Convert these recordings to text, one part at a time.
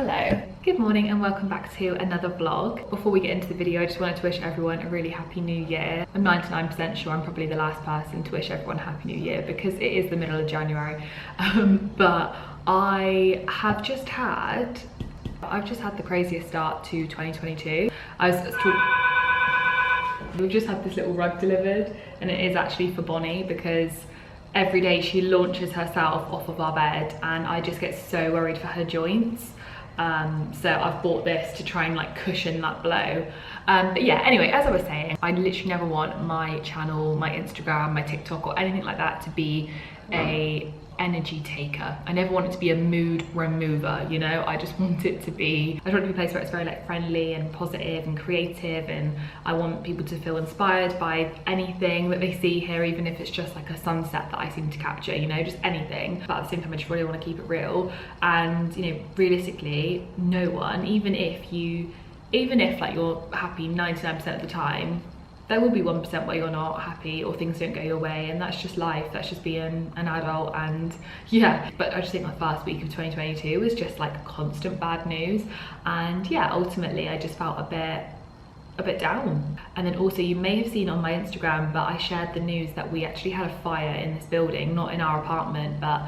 Hello, good morning and welcome back to another vlog. Before we get into the video, I just wanted to wish everyone a really happy new year. I'm 99% sure I'm probably the last person to wish everyone a happy new year because it is the middle of January. But I've just had the craziest start to 2022. We've just had this little rug delivered and it is actually for Bonnie because every day she launches herself off of our bed and I just get so worried for her joints. So I've bought this to try and like cushion that blow. But yeah, anyway, as I was saying, I literally never want my channel, my Instagram, my TikTok or anything like that to be a energy taker. I never want it to be a mood remover, you know. I just want it to be a place where it's very like friendly and positive and creative, and I want people to feel inspired by anything that they see here, even if it's just like a sunset that I seem to capture, you know, just anything. But at the same time I just really want to keep it real. And you know, realistically, no one, even if like you're happy 99% of the time, there will be 1% where you're not happy or things don't go your way, and that's just life, that's just being an adult. And yeah, but I just think my first week of 2022 was just like constant bad news, and yeah, ultimately I just felt a bit down. And then also, you may have seen on my Instagram, but I shared the news that we actually had a fire in this building, not in our apartment, but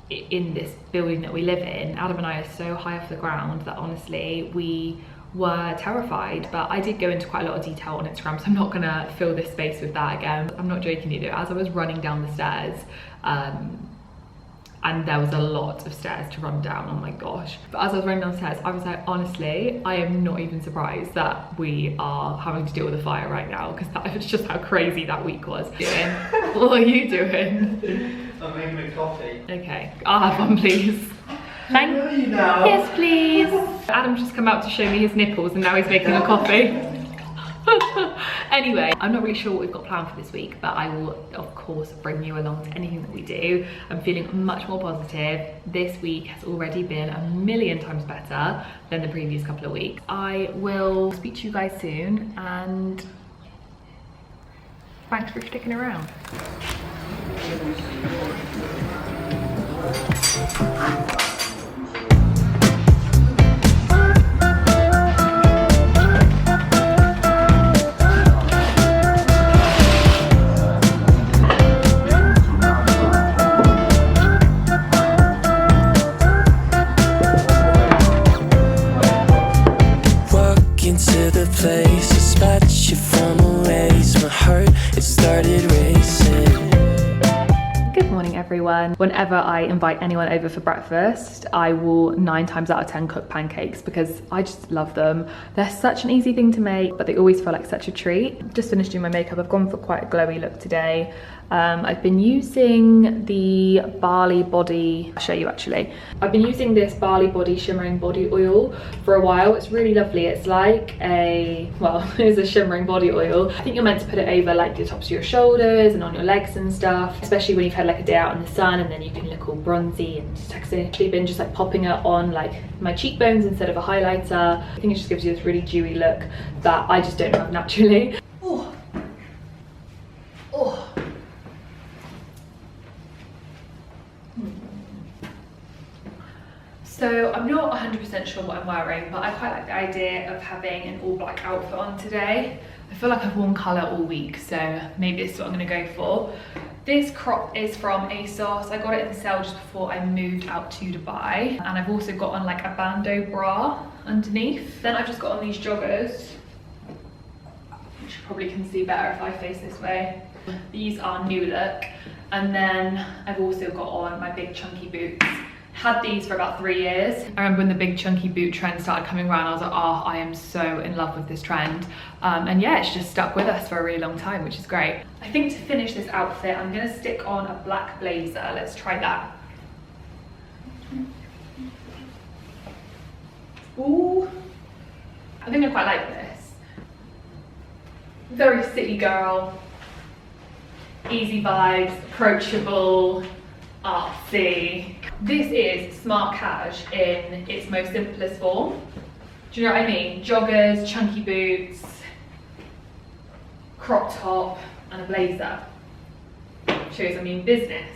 in this building that we live in. Adam and I are so high off the ground that honestly we were terrified. But I did go into quite a lot of detail on Instagram, so I'm not gonna fill this space with that again. I'm not joking you, as I was running down the stairs, and there was a lot of stairs to run down, oh my gosh. But as I was running downstairs, I was like, honestly, I am not even surprised that we are having to deal with a fire right now, because that was just how crazy that week was. What are you doing? I'm making a coffee. Okay, I'll have one please. Thank you. Yes, please. Adam's just come out to show me his nipples and now he's making a coffee. Anyway, I'm not really sure what we've got planned for this week, but I will of course bring you along to anything that we do. I'm feeling much more positive. This week has already been a million times better than the previous couple of weeks. I will speak to you guys soon, and thanks for sticking around. Whenever I invite anyone over for breakfast, I will 9 times out of 10 cook pancakes because I just love them. They're such an easy thing to make, but they always feel like such a treat. Just finished doing my makeup. I've gone for quite a glowy look today. I've been using the Barley Body, I'll show you actually. I've been using this Barley Body Shimmering Body Oil for a while. It's really lovely. It's like it's a shimmering body oil. I think you're meant to put it over like the tops of your shoulders and on your legs and stuff, especially when you've had like a day out in the sun and then you can look all bronzy and sexy. I've actually been just like popping it on like my cheekbones instead of a highlighter. I think it just gives you this really dewy look that I just don't have naturally. Oh. Oh. So I'm not 100% sure what I'm wearing, but I quite like the idea of having an all black outfit on today. I feel like I've worn colour all week, so maybe this is what I'm gonna go for. This crop is from ASOS. I got it in the sale just before I moved out to Dubai. And I've also got on like a bandeau bra underneath. Then I've just got on these joggers, which you probably can see better if I face this way. These are New Look. And then I've also got on my big chunky boots. Had these for about 3 years. I remember when the big chunky boot trend started coming around, I was like, oh, I am so in love with this trend. And yeah, it's just stuck with us for a really long time, which is great. I think to finish this outfit, I'm gonna stick on a black blazer. Let's try that. Ooh, I think I quite like this. Very city girl, easy vibes, approachable, artsy. This is smart cash in its most simplest form. Do you know what I mean? Joggers, chunky boots, crop top, and a blazer. Shows I mean business.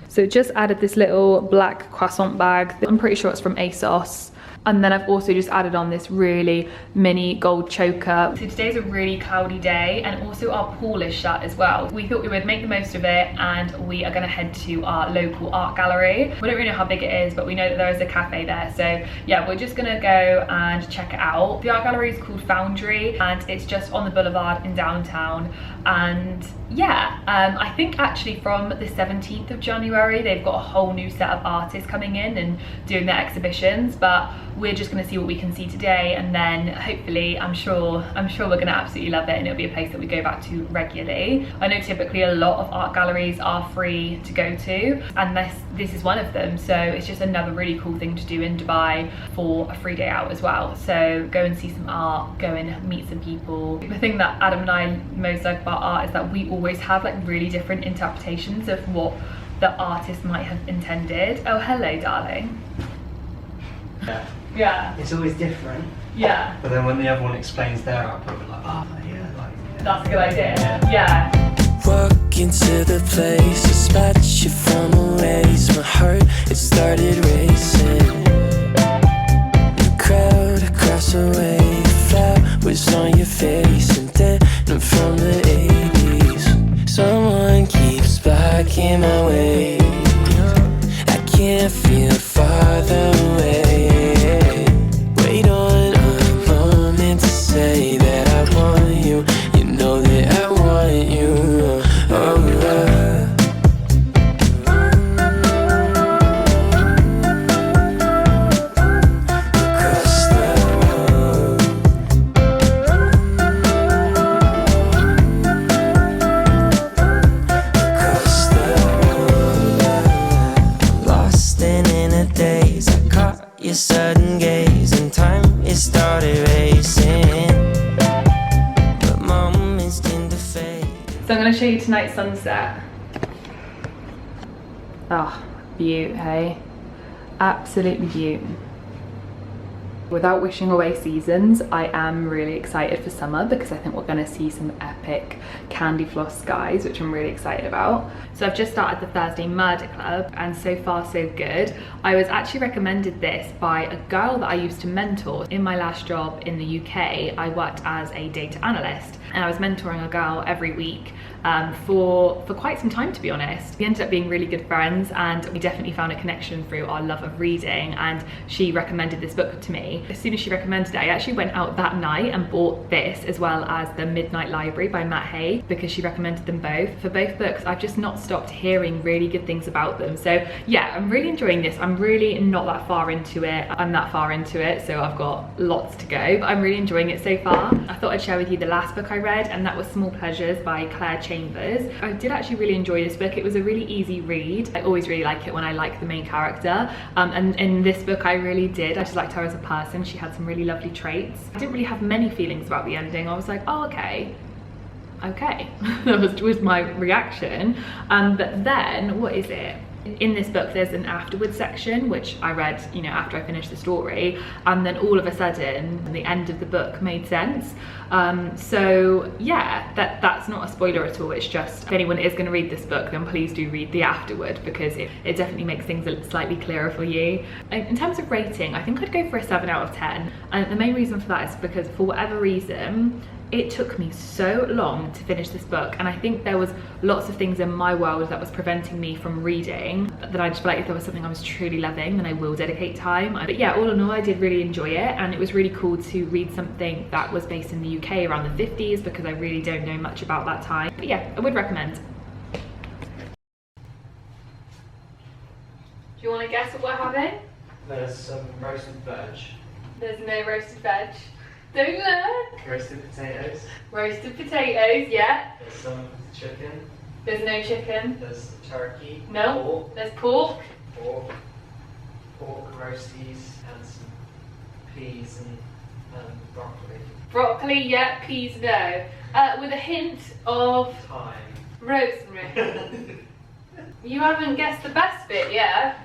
So just added this little black croissant bag. I'm pretty sure it's from ASOS. And then I've also just added on this really mini gold choker. So today's a really cloudy day, and also our pool is shut as well. We thought we would make the most of it, and we are gonna head to our local art gallery. We don't really know how big it is, but we know that there is a cafe there. So yeah, we're just gonna go and check it out. The art gallery is called Foundry, and it's just on the boulevard in downtown. And yeah, I think actually from the 17th of January, they've got a whole new set of artists coming in and doing their exhibitions, but we're just going to see what we can see today, and then hopefully I'm sure we're going to absolutely love it, and it'll be a place that we go back to regularly. I know typically a lot of art galleries are free to go to, and this is one of them, so it's just another really cool thing to do in Dubai for a free day out as well. So go and see some art, go and meet some people. The thing that Adam and I most like about art is that we always have like really different interpretations of what the artist might have intended. Oh, hello, darling. Yeah. It's always different. Yeah. But then when the other one explains their output, we're like, oh yeah, like yeah. That's a good idea. Yeah. Walk into the place, dispatch you from a ways. My heart, it started racing. The crowd across the way, flowers on your face, and then I'm from the 80s. Someone keeps blocking my way. I can't feel farther away. Wait on a moment to say that I want you. You know that I want you. Across the road. Across the road. Lost and in a daze, I caught your sudden gaze, and time it started racing. But moments tend to fade. So I'm going to show you tonight's sunset. Oh, beaut, hey? Absolutely beaut. Without wishing away seasons, I am really excited for summer because I think we're going to see some epic candy floss skies, which I'm really excited about. So I've just started the Thursday Murder Club, and so far so good. I was actually recommended this by a girl that I used to mentor. In my last job in the UK, I worked as a data analyst, and I was mentoring a girl every week for quite some time, to be honest. We ended up being really good friends, and we definitely found a connection through our love of reading, and she recommended this book to me. As soon as she recommended it, I actually went out that night and bought this, as well as The Midnight Library by Matt Haig, because she recommended them both. For both books, I've just not stopped hearing really good things about them. So yeah, I'm really enjoying this. I'm really not that far into it. I'm that far into it, so I've got lots to go, but I'm really enjoying it so far. I thought I'd share with you the last book I read, and that was Small Pleasures by Claire Chambers. I did actually really enjoy this book. It was a really easy read. I always really like it when I like the main character, and in this book I really did. I just liked her as a person. She had some really lovely traits. I didn't really have many feelings about the ending. I was like, oh, okay. That was my reaction. But then, what is it? In this book there's an afterwards section, which I read, you know, after I finished the story, and then all of a sudden the end of the book made sense. So yeah, that's not a spoiler at all. It's just, if anyone is going to read this book, then please do read the afterward, because it definitely makes things slightly clearer for you. In terms of rating, I think I'd go for a 7 out of 10, and the main reason for that is because for whatever reason it took me so long to finish this book, and I think there was lots of things in my world that was preventing me from reading, that I just felt like if there was something I was truly loving, then I will dedicate time. But yeah, all in all, I did really enjoy it, and it was really cool to read something that was based in the UK around the 50s, because I really don't know much about that time. But yeah, I would recommend. Do you want to guess what we're having? There's some roasted veg. There's no roasted veg. Don't look. Roasted potatoes. Roasted potatoes, yeah. There's some chicken. There's no chicken. There's turkey. No. Pork. There's pork. Pork roasties, and some peas and broccoli. Broccoli, yeah. Peas, no. With a hint of Thyme. rosemary. You haven't guessed the best bit yet.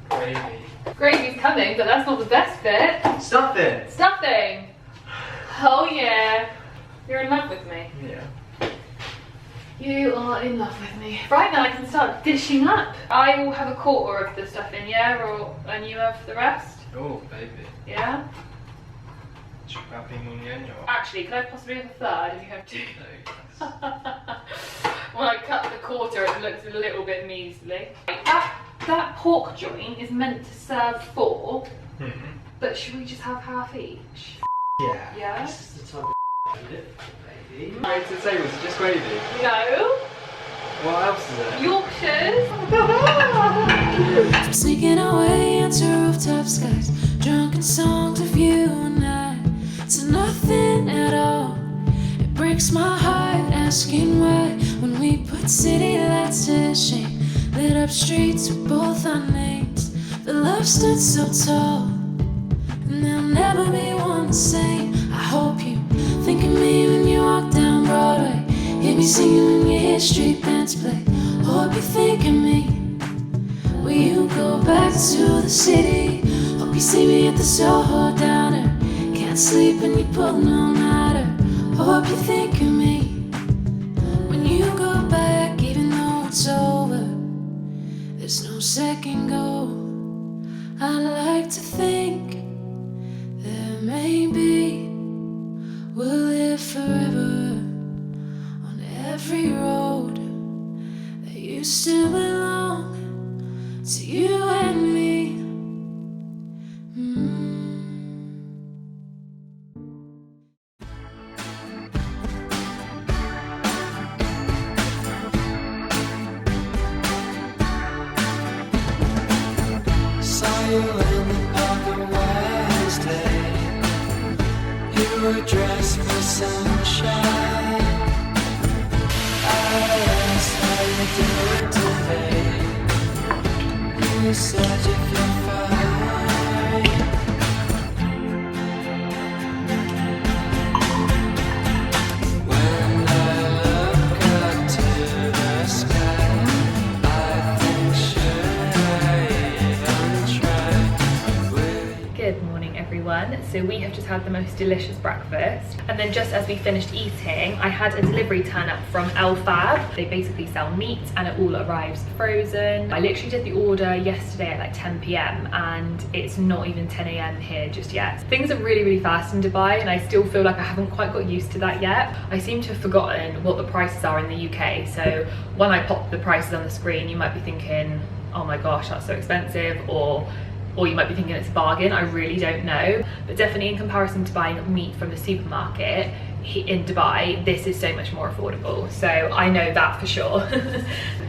Gravy. Gravy's coming, but that's not the best bit. Stuffing. Stuffing. Oh yeah. You're in love with me. Yeah. You are in love with me. Right, now I can start dishing up. I will have a quarter of the stuffing, yeah? And you have the rest? Oh, baby. Yeah? Actually, can I possibly have a third if you have two? When I cut the quarter, it looks a little bit measly. That pork joint is meant to serve 4, but should we just have half each? Yeah. Yeah? This is the type of lip, baby. Wait to say, was it just gravy? No. What else is there? Yorkshires. I'm sneaking away onto rooftop skies, drunken songs of you and I. To nothing at all. It breaks my heart asking why. When we put city lights to shame, lit up streets with both our names. The love stood so tall, and there'll never be one the same. I hope you think of me when you walk down Broadway. Hear me singing when you hear street bands play. Hope you think of me. Will you go back to the city? Hope you see me at the Soho Downer. Can't sleep when you pull no nighter. Hope you think of me when you go back, even though it's over. There's no second go. I like to think that maybe we'll live forever on every road that used to belong to you and me. Saw you in the park on Wednesday. You were dressed for sunshine. I asked how you doing today. You said you feel fine. When I look up to the sky, I think should I even try? Good morning, everyone. So we have just had the most delicious breakfast, and then just as we finished eating, I had a delivery turn up from Fab. They basically sell meat and it all arrives frozen. I literally did the order yesterday at like 10 p.m. and it's not even 10 a.m. here just yet. Things are really fast in Dubai, and I still feel like I haven't quite got used to that yet. I seem to have forgotten what the prices are in the UK, so when I pop the prices on the screen, you might be thinking, oh my gosh, that's so expensive, or you might be thinking it's a bargain. I really don't know, but definitely in comparison to buying meat from the supermarket in Dubai, this is so much more affordable, so I know that for sure.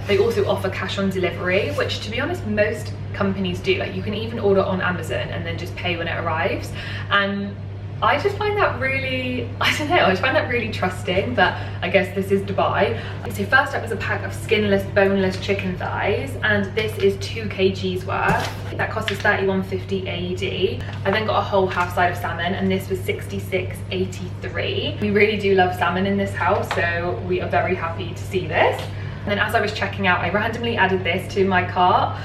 They also offer cash on delivery, which to be honest most companies do. Like you can even order on Amazon and then just pay when it arrives, and I just find that really, I don't know, I just find that really trusting, but I guess this is Dubai. So first up was a pack of skinless, boneless chicken thighs, and this is 2 kgs worth. That cost us 31.50 AED. I then got a whole half side of salmon, and this was 66.83. We really do love salmon in this house, so we are very happy to see this. And then as I was checking out, I randomly added this to my cart.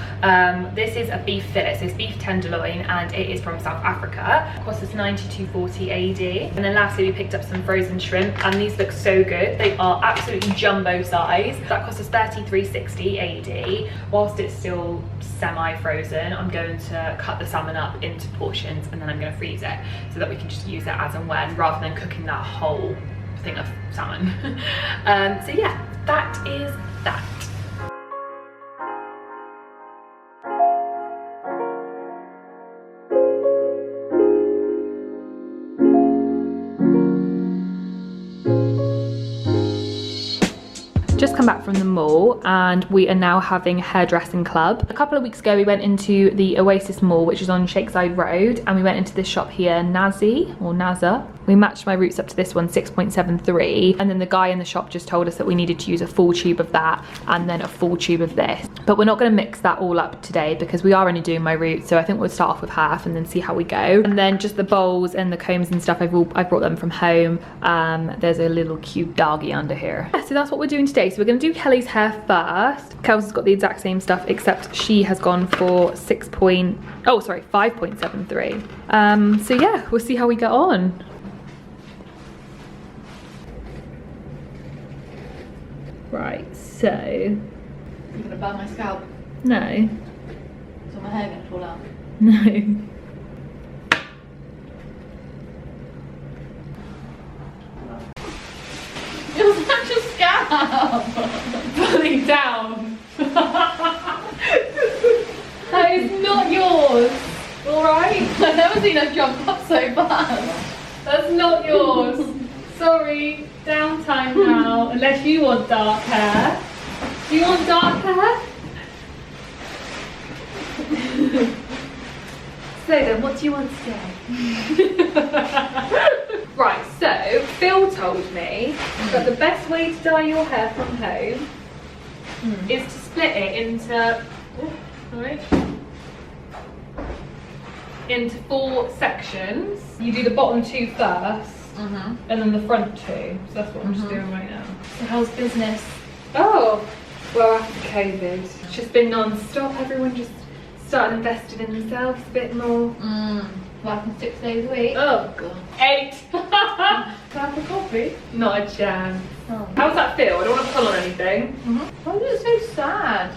This is a beef fillet, so it's beef tenderloin, and it is from South Africa. It cost us 92.40 AED. And then lastly, we picked up some frozen shrimp, and these look so good. They are absolutely jumbo size. That cost us 33.60 AED. Whilst it's still semi-frozen, I'm going to cut the salmon up into portions, and then I'm going to freeze it so that we can just use it as and when, rather than cooking that whole thing of salmon. So yeah, that is that. Just come back from the mall, and we are now having hairdressing club. A couple of weeks ago we went into the Oasis Mall, which is on Shakeside Road, and we went into this shop here, Nazi or Naza. We matched my roots up to this one, 6.73, and then the guy in the shop just told us that we needed to use a full tube of that and then a full tube of this. But we're not going to mix that all up today because we are only doing my roots, so I think we'll start off with half and then see how we go. And then just the bowls and the combs and stuff, I brought them from home. There's a little cute doggy under here. Yeah, so that's what we're doing today. So we're going to do Kelly's hair first. Kelsey's got the exact same stuff, except she has gone for 5.73. So yeah, we'll see how we get on. Right, so... You're gonna burn my scalp? No. So my hair gonna fall out? No. Pulling down. That is not yours. Alright? I've never seen her jump up so fast. That's not yours. Sorry. Downtime now. Unless you want dark hair. Do you want dark hair? So then, what do you want today? Right, so Phil told me that the best way to dye your hair from home is to split it into 4 sections. You do the bottom 2 first, and then the front 2. So that's what I'm just doing right now. So how's business? Oh, well, after COVID, it's just been non-stop. Everyone just started investing in themselves a bit more. Working 6 days a week. Oh god. 8. Can I have a coffee? Not a chance. Oh. How does that feel? I don't want to pull on anything. Why is it so sad?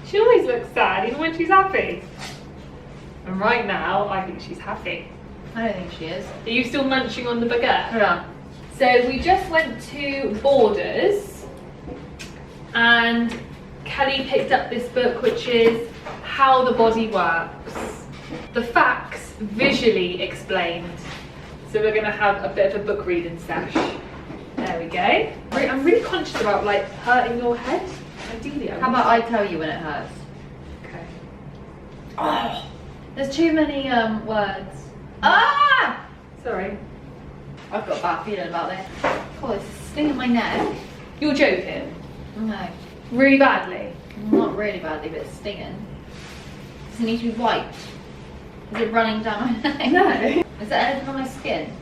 She always looks sad, even when she's happy. And right now, I think she's happy. I don't think she is. Are you still munching on the baguette? Yeah. So we just went to Borders, and Kelly picked up this book, which is How the Body Works. The facts visually explained. So we're gonna have a bit of a book reading sesh. There we go. I'm really conscious about like hurting your head. Ideally, How about I tell you when it hurts? Okay. Oh, there's too many words. Ah! Sorry. I've got a bad feeling about this. Oh, it's stinging my neck. You're joking? No, Really badly? not really badly, but it's stinging. Does it need to be wiped? Is it running down my neck? No. Is there anything on my skin?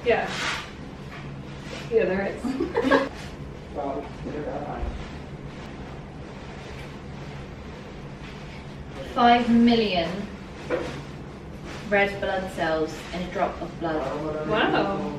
Yeah. Yeah, there is. Well, 5 million red blood cells in a drop of blood. Wow.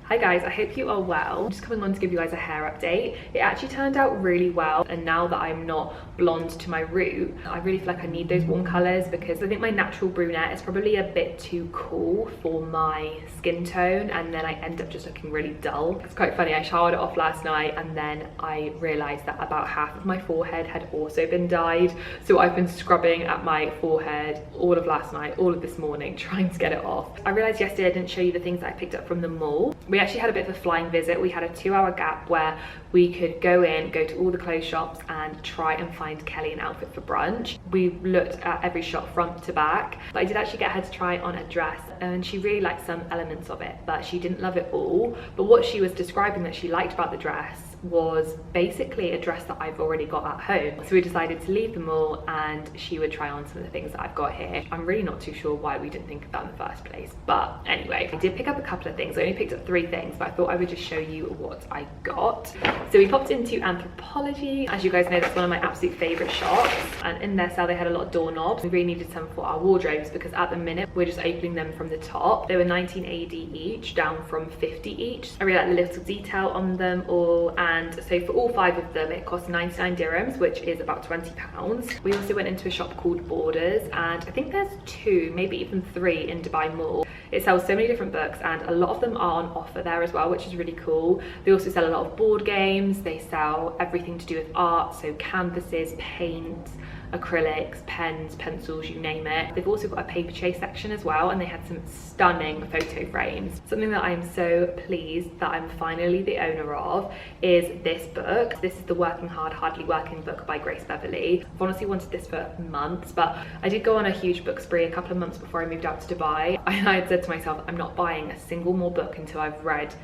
Hi guys, I hope you are well. I'm just coming on to give you guys a hair update. It actually turned out really well, and now that I'm not blonde to my root, I really feel like I need those warm colours because I think my natural brunette is probably a bit too cool for my skin tone, and then I end up just looking really dull. It's quite funny, I showered it off last night and then I realised that about half of my forehead had also been dyed. So I've been scrubbing at my forehead all of last night, all of this morning, trying to get it off. I realised yesterday I didn't show you the things that I picked up from the mall. We actually had a bit of a flying visit. We had a 2-hour gap where we could go to all the clothes shops and try and find Kelly an outfit for brunch. We looked at every shop front to back, but I did actually get her to try on a dress, and she really liked some elements of it, but she didn't love it all. But what she was describing that she liked about the dress was basically a dress that I've already got at home. So we decided to leave the mall and she would try on some of the things that I've got here. I'm really not too sure why we didn't think of that in the first place, but anyway, I did pick up a couple of things. I only picked up 3 things, but I thought I would just show you what I got. So we popped into Anthropology. As you guys know, that's one of my absolute favorite shops, and in their sale they had a lot of doorknobs. We really needed some for our wardrobes because at the minute we're just opening them from the top. They were 19 AD each, down from 50 each. I really like the little detail on them all, and so for all 5 of them it cost 99 dirhams, which is about £20. We also went into a shop called Borders, and I think there's 2, maybe even 3 in Dubai Mall. It sells so many different books and a lot of them are on offer there as well, which is really cool. They also sell a lot of board games. They sell everything to do with art, so canvases, paint, acrylics, pens, pencils, you name it. They've also got a paper chase section as well, and they had some stunning photo frames. Something that I am so pleased that I'm finally the owner of is this book. This is the Working Hard, Hardly Working book by Grace Beverley. I've honestly wanted this for months, but I did go on a huge book spree a couple of months before I moved out to Dubai, and I had said to myself, I'm not buying a single more book until I've read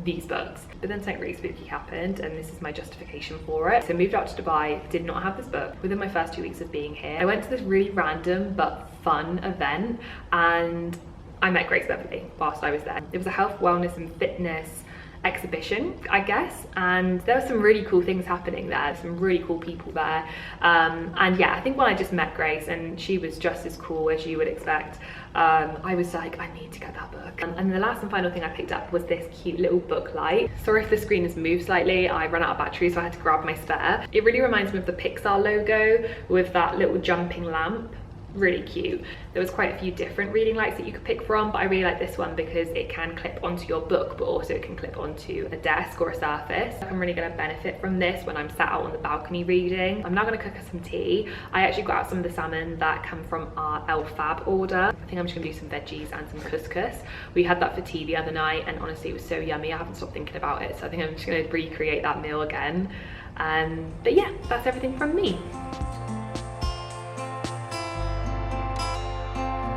these books. But then something really spooky happened, and this is my justification for it. So I moved out to Dubai, did not have this book. Within my first 2 weeks of being here, I went to this really random but fun event, and I met Grace Beverley whilst I was there. It was a health, wellness and fitness exhibition, I guess, and there were some really cool things happening there, some really cool people there, and yeah, I think when I just met Grace and she was just as cool as you would expect, I was like, I need to get that book. And the last and final thing I picked up was this cute little book light. Sorry if the screen has moved slightly, I ran out of battery so I had to grab my spare. It really reminds me of the Pixar logo with that little jumping lamp. really cute. There was quite a few different reading lights that you could pick from, but I really like this one because it can clip onto your book, but also it can clip onto a desk or a surface. I'm really gonna benefit from this when I'm sat out on the balcony reading. I'm now gonna cook us some tea. I actually got out some of the salmon that come from our Fab order. I think I'm just gonna do some veggies and some couscous. We had that for tea the other night and honestly it was so yummy. I haven't stopped thinking about it, so I think I'm just gonna recreate that meal again. But yeah, that's everything from me.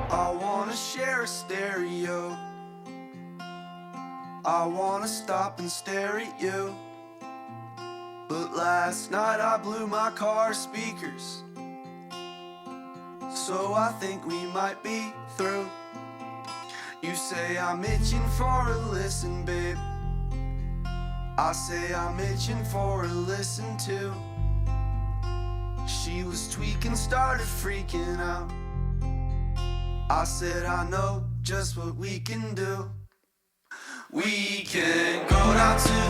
I wanna share a stereo. I wanna stop and stare at you. But last night I blew my car speakers, so I think we might be through. You say I'm itching for a listen, babe. I say I'm itching for a listen too. She was tweaking, started freaking out. I said I know just what we can do. We can go down to